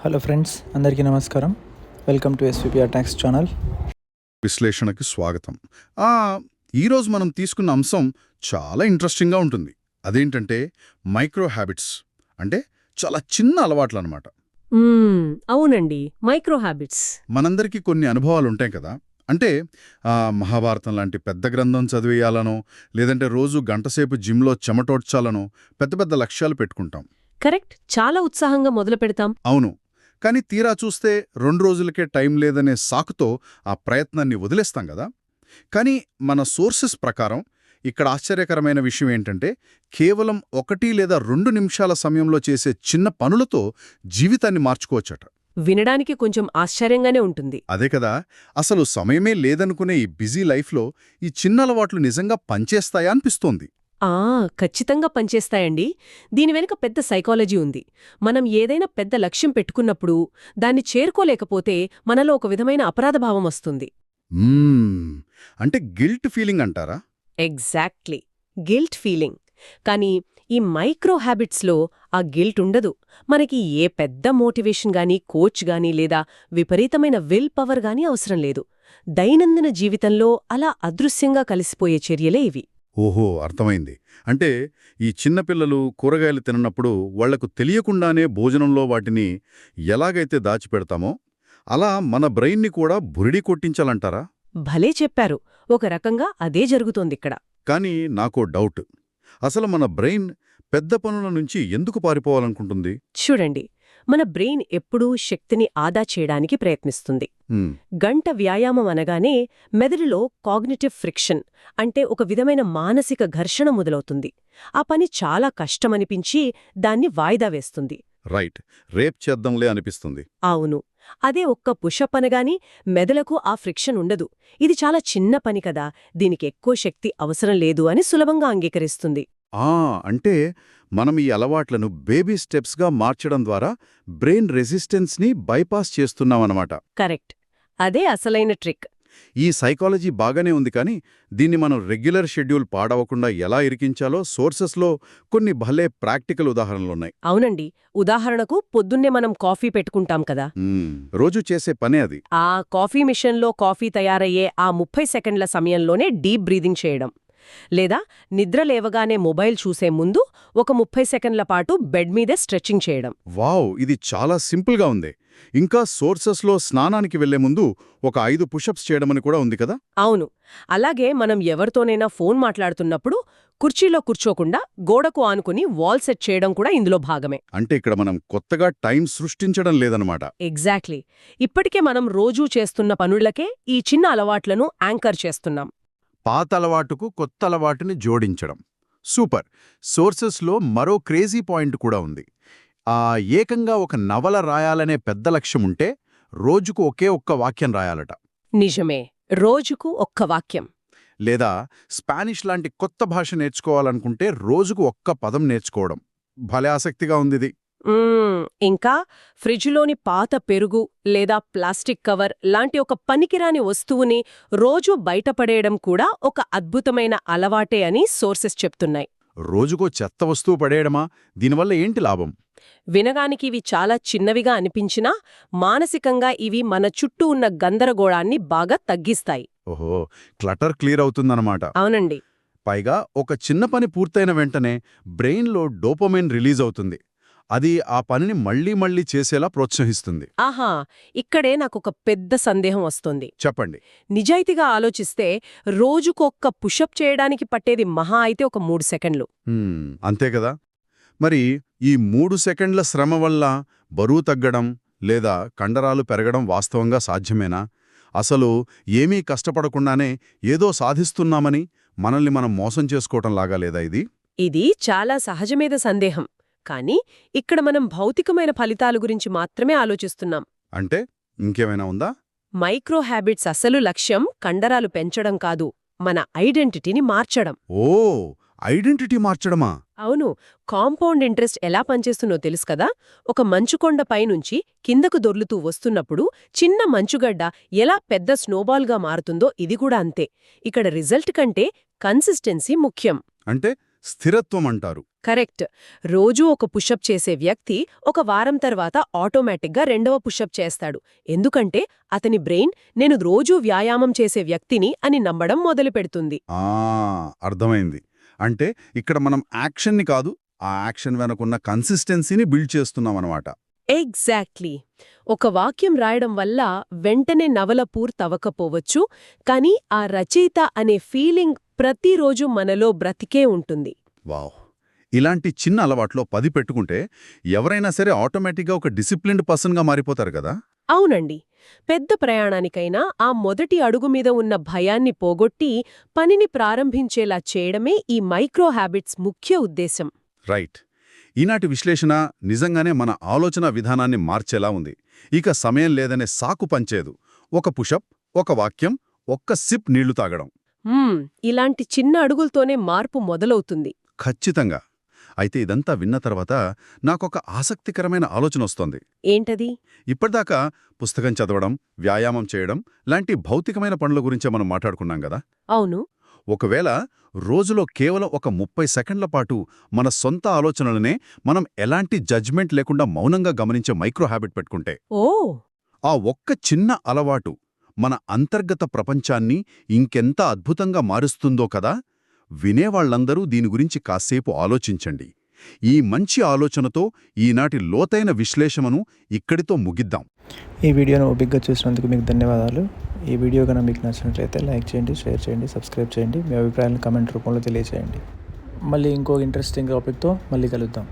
Hello friends, అందరికీ నమస్కారం. Welcome to SVPR tax channel. విశ్లేషణకి స్వాగతం. ఆ, ఈరోజు మనం తీసుకున్న అంశం చాలా ఇంట్రెస్టింగ్గా ఉంటుంది. అదేంటంటే మైక్రో హ్యాబిట్స్, అంటే చాలా చిన్న అలవాట్లు అనమాట. అవునండి, మైక్రో హ్యాబిట్స్. మనందరికీ కొన్ని అనుభవాలు ఉంటాయి కదా. అంటే మహాభారతం లాంటి పెద్ద గ్రంథం చదివేయాలనో, లేదంటే రోజు గంటసేపు జిమ్లో చెమటోడ్చాలనో పెద్ద పెద్ద లక్ష్యాలు పెట్టుకుంటాం. కరెక్ట్, చాలా ఉత్సాహంగా మొదలు పెడతాం. అవును, కానీ తీరా చూస్తే 2 రోజులకే టైం లేదనే సాకుతో ఆ ప్రయత్నాన్ని వదిలేస్తాం కదా. కానీ మన సోర్సెస్ ప్రకారం ఇక్కడ ఆశ్చర్యకరమైన విషయం ఏంటంటే, కేవలం 1 లేదా 2 నిమిషాల సమయంలో చేసే చిన్న పనులతో జీవితాన్ని మార్చుకోవచ్చట. వినడానికి కొంచెం ఆశ్చర్యంగానే ఉంటుంది. అదే కదా, అసలు సమయమే లేదనుకునే ఈ బిజీ లైఫ్లో ఈ చిన్న అలవాట్లు నిజంగా పనిచేస్తాయా అనిపిస్తోంది. ఖచ్చితంగా పనిచేస్తాయండి. దీని వెనుక పెద్ద సైకాలజీ ఉంది. మనం ఏదైనా పెద్ద లక్ష్యం పెట్టుకున్నప్పుడు దాన్ని చేరుకోలేకపోతే మనలో ఒక విధమైన అపరాధభావం వస్తుంది. అంటే గిల్ట్ ఫీలింగ్ అంటారా? Exactly, guilt feeling. కానీ ఈ మైక్రో హ్యాబిట్స్లో ఆ గిల్ట్ ఉండదు. మనకి ఏ పెద్ద మోటివేషన్ గానీ, కోచ్ గానీ లేదా విపరీతమైన విల్ పవర్ గానీ అవసరం లేదు. దైనందిన జీవితంలో అలా అదృశ్యంగా కలిసిపోయే చర్యలే ఇవి. ఓహో, అర్థమైంది. అంటే ఈ చిన్నపిల్లలు కూరగాయలు తిననప్పుడు వాళ్లకు తెలియకుండానే భోజనంలో వాటిని ఎలాగైతే దాచిపెడతామో, అలా మన బ్రెయిన్ని కూడా బురిడి కొట్టించాలంటారా? భలే చెప్పారు. ఒక రకంగా అదే జరుగుతోందిక్కడ. కానీ నాకో డౌట్. అసలు మన బ్రెయిన్ పెద్ద పనుల నుంచి ఎందుకు పారిపోవాలనుకుంటుంది? చూడండి, మన బ్రెయిన్ ఎప్పుడూ శక్తిని ఆదా చేయడానికి ప్రయత్నిస్తుంది. గంట వ్యాయామం అనగానే మెదడులో కాగ్నిటివ్ ఫ్రిక్షన్, అంటే ఒక విధమైన మానసిక ఘర్షణ మొదలవుతుంది. ఆ పని చాలా కష్టమనిపించి దాన్ని వాయిదా వేస్తుంది. రైట్, రేప్ చేద్దాంలే అనిపిస్తుంది. అవును, అదే ఒక్క పుషప్ అనగాని మెదలకు ఆ ఫ్రిక్షన్ ఉండదు. ఇది చాలా చిన్న పని కదా, దీనికి ఎక్కువ శక్తి అవసరం లేదు అని సులభంగా అంగీకరిస్తుంది. అంటే మనం ఈ అలవాట్లను బేబీ స్టెప్స్గా మార్చడం ద్వారా బ్రెయిన్ రెసిస్టెన్స్ని బైపాస్ చేస్తున్నామన్నమాట. కరెక్ట్, అదే అసలైన ట్రిక్. ఈ సైకాలజీ బాగానే ఉంది, కానీ దీన్ని మనం రెగ్యులర్ షెడ్యూల్ పాడవకుండా ఎలా ఇరికించాలో సోర్సెస్లో కొన్ని భలే ప్రాక్టికల్ ఉదాహరణలున్నాయి. అవునండి, ఉదాహరణకు పొద్దున్నే మనం కాఫీ పెట్టుకుంటాం కదా. రోజు చేసే పనే అది. ఆ కాఫీ మిషన్లో కాఫీ తయారయ్యే ఆ 30 సెకండ్ల సమయంలోనే డీప్ బ్రీదింగ్ చేయడం, లేదా నిద్ర లేవగానే మొబైల్ చూసే ముందు ఒక 30 సెకండ్ల పాటు బెడ్ మీదే స్ట్రెచ్చింగ్ చేయడం. వావ్, ఇది చాలా సింపుల్గా ఉంది. ఇంకా సోర్సెస్లో స్నానానికి వెళ్లే ముందు ఒక 5 పుషప్స్ చేయడమని కూడా ఉంది కదా. అవును, అలాగే మనం ఎవరితోనైనా ఫోన్ మాట్లాడుతున్నప్పుడు కుర్చీలో కూర్చోకుండా గోడకు ఆనుకుని వాల్ సెట్ చేయడం కూడా ఇందులో భాగమే. అంటే ఇక్కడ మనం కొత్తగా టైం సృష్టించడం లేదన్నమాట. ఎగ్జాక్ట్లీ, ఇప్పటికే మనం రోజూ చేస్తున్న పనులకే ఈ చిన్న అలవాట్లను యాంకర్ చేస్తున్నాం. పాత అలవాటుకు కొత్త అలవాటుని జోడించడం. సూపర్. సోర్సెస్లో మరో క్రేజీ పాయింట్ కూడా ఉంది. ఏకంగా ఒక నవల రాయాలనే పెద్ద లక్ష్యముంటే రోజుకు ఒకే ఒక్క వాక్యం రాయాలట. నిజమే, రోజుకు ఒక్క వాక్యం. లేదా స్పానిష్ లాంటి కొత్త భాష నేర్చుకోవాలనుకుంటే రోజుకు ఒక్క పదం నేర్చుకోవడం. భలే ఆసక్తిగా ఉందిది. ఇంకా ఫ్రిడ్జ్లోని పాత పెరుగు లేదా ప్లాస్టిక్ కవర్ లాంటి ఒక పనికిరాని వస్తువుని రోజూ బయటపడేయడం కూడా ఒక అద్భుతమైన అలవాటే అని సోర్సెస్ చెప్తున్నాయి. రోజుకో చెత్త వస్తువు పడేయడమా? దీనివల్ల ఏంటి లాభం? వినగానికి ఇవి చాలా చిన్నవిగా అనిపించినా మానసికంగా ఇవి మన చుట్టూ ఉన్న గందరగోళాన్ని బాగా తగ్గిస్తాయి. ఓహో, క్లటర్ క్లియర్ అవుతుందన్నమాట. అవునండి. పైగా ఒక చిన్న పని పూర్తయిన వెంటనే బ్రెయిన్లో డోపమైన్ రిలీజ్ అవుతుంది. అది ఆ పనిని మళ్లీ మళ్లీ చేసేలా ప్రోత్సహిస్తుంది. ఆహా, ఇక్కడే నాకొక పెద్ద సందేహం వస్తుంది. చెప్పండి. నిజాయితీగా ఆలోచిస్తే రోజుకొక్క పుషప్ చేయడానికి పట్టేది మహా అయితే ఒక 3 సెకండ్లు. అంతే కదా. మరి ఈ 3 సెకండ్ల శ్రమ వల్ల బరువు తగ్గడం లేదా కండరాలు పెరగడం వాస్తవంగా సాధ్యమేనా? అసలు ఏమీ కష్టపడకుండానే ఏదో సాధిస్తున్నామని మనల్ని మనం మోసం చేసుకోవటంలాగా లేదా ఇది? ఇది చాలా సహజమైన సందేహం. కానీ ఇక్కడ మనం భౌతికమైన ఫలితాల గురించి మాత్రమే ఆలోచిస్తున్నాం. అంటే ఇంకేమైనా ఉందా? మైక్రో హ్యాబిట్స్ అసలు లక్ష్యం కండరాలు పెంచడం కాదు, మన ఐడెంటిటీని మార్చడం. ఓ, ఐడెంటిటీ మార్చడమా? అవును. కాంపౌండ్ ఇంట్రెస్ట్ ఎలా పనిచేస్తుందో తెలుసు కదా. ఒక మంచుకొండ పైనుంచి కిందకు దొర్లుతూ వస్తున్నప్పుడు చిన్న మంచుగడ్డ ఎలా పెద్ద స్నోబాల్గా మారుతుందో ఇది కూడా అంతే. ఇక్కడ రిజల్ట్ కంటే కన్సిస్టెన్సీ ముఖ్యం. అంటే స్థిరత్వం అంటారు. కరెక్ట్. రోజూ ఒక పుషప్ చేసే వ్యక్తి ఒక వారం తర్వాత ఆటోమేటిక్గా రెండవ పుషప్ చేస్తాడు. ఎందుకంటే అతని బ్రెయిన్ నేను రోజూ వ్యాయామం చేసే వ్యక్తిని అని నమ్మడం మొదలుపెడుతుంది. అర్థమైంది. అంటే ఇక్కడ మనం యాక్షన్ని కాదు, ఆ యాక్షన్ వెనకున్న కన్సిస్టెన్సీని బిల్డ్ చేస్తున్నామన్నమాట. ఎగ్జాక్ట్లీ. ఒక వాక్యం రాయడం వల్ల వెంటనే నవల పూర్తవకపోవచ్చు, కానీ ఆ రచయిత అనే ఫీలింగ్ ప్రతిరోజు మనలో బ్రతికే ఉంటుంది. వావ్! ఇలాంటి చిన్న అలవాట్లో 10 పెట్టుకుంటే ఎవరైనా సరే ఆటోమేటిక్గా ఒక డిసిప్లిన్డ్ పర్సన్గా మారిపోతారు కదా. అవునండి. పెద్ద ప్రయాణానికైనా ఆ మొదటి అడుగు మీద ఉన్న భయాన్ని పోగొట్టి పనిని ప్రారంభించేలా చేయడమే ఈ మైక్రో హ్యాబిట్స్ ముఖ్య ఉద్దేశం. రైట్. ఈనాటి విశ్లేషణ నిజంగానే మన ఆలోచన విధానాన్ని మార్చేలా ఉంది. ఇక సమయం లేదనే సాకు పంచేదు. ఒక పుషప్, ఒక వాక్యం, ఒక్క సిప్ నీళ్లు తాగడం. ఇలాంటి చిన్న అడుగులతోనే మార్పు మొదలవుతుంది. ఖచ్చితంగా. అయితే ఇదంతా విన్న తర్వాత నాకొక ఆసక్తికరమైన ఆలోచన వస్తోంది. ఏంటది? ఇప్పటిదాకా పుస్తకం చదవడం, వ్యాయామం చేయడం లాంటి భౌతికమైన పనుల గురించే మనం మాట్లాడుకున్నాం కదా. అవును. ఒకవేళ రోజులో కేవలం ఒక 30 సెకండ్ల పాటు మన సొంత ఆలోచనలనే మనం ఎలాంటి జడ్జ్మెంట్ లేకుండా మౌనంగా గమనించే మైక్రో హ్యాబిట్ పెట్టుకుంటే, ఆ ఒక్క చిన్న అలవాటు మన అంతర్గత ప్రపంచాన్ని ఇంకెంత అద్భుతంగా మారుస్తుందో కదా. వినేవాళ్లందరూ దీని గురించి కాసేపు ఆలోచించండి. ఈ మంచి ఆలోచనతో ఈనాటి లోతైన విశ్లేషణను ఇక్కడితో ముగిద్దాం. ఈ వీడియోను ఓపికగా చూసినందుకు మీకు ధన్యవాదాలు. ఈ వీడియో కనుక మీకు నచ్చినట్లయితే లైక్ చేయండి, షేర్ చేయండి, సబ్స్క్రైబ్ చేయండి. మీ అభిప్రాయాలను కామెంట్ రూపంలో తెలియజేయండి. మళ్ళీ ఇంకో ఇంట్రెస్టింగ్ టాపిక్తో మళ్ళీ కలుద్దాం.